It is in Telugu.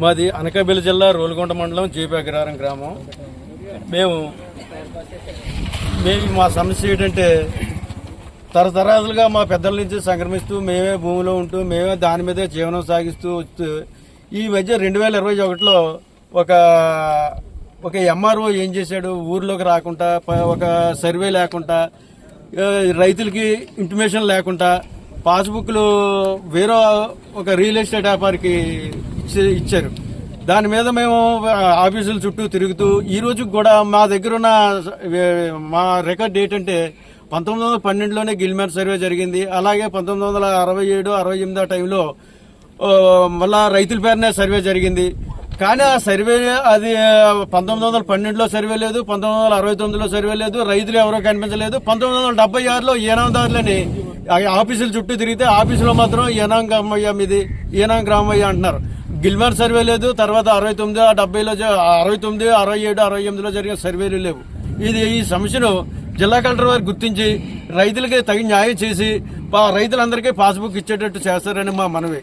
మాది అనకాపల్లి జిల్లా రోలుగుంట మండలం జీపేగ్రహారం గ్రామం. మేము మా సమస్య ఏంటంటే తరతరాలుగా మా పెద్దల నుంచి సంక్రమిస్తూ మేమే భూమిలో ఉంటూ మేమే దాని మీదే జీవనం సాగిస్తూ వస్తూ ఈ మధ్య 2021లో ఒక ఎంఆర్ఓ ఏం చేశాడు, ఊర్లోకి రాకుండా ఒక సర్వే లేకుండా రైతులకి ఇంటిమేషన్ లేకుండా పాస్బుక్లు వేరే ఒక రియల్ ఎస్టేట్ వ్యాపారికి ఇచ్చారు. దాని మీద మేము ఆఫీసుల చుట్టూ తిరుగుతూ ఈ రోజు కూడా మా దగ్గర ఉన్న మా రికార్డ్ ఏంటంటే 1912లోనే గిల్మెట్ సర్వే జరిగింది. అలాగే 1967-68 టైంలో మళ్ళా రైతుల పేరునే సర్వే జరిగింది. కానీ ఆ సర్వే అది 1912లో సర్వే లేదు, 1969లో సర్వే లేదు, రైతులు ఎవరో కనిపించలేదు. 1976లో ఏనాందారులని ఆఫీసుల చుట్టూ తిరిగితే ఆఫీసులో మాత్రం ఏనాం గ్రామయ్య మీది ఏనాం గ్రామయ్య అంటున్నారు. గిల్మెట్ సర్వే లేదు. తర్వాత 69, 70లో 69, 67, 68లో జరిగిన సర్వేలు లేవు. ఈ సమస్యను జిల్లా కలెక్టర్ వారు గుర్తించి రైతులకి తగిన న్యాయం చేసి రైతులందరికీ పాస్బుక్ ఇచ్చేటట్టు చేస్తారని మా మనవి.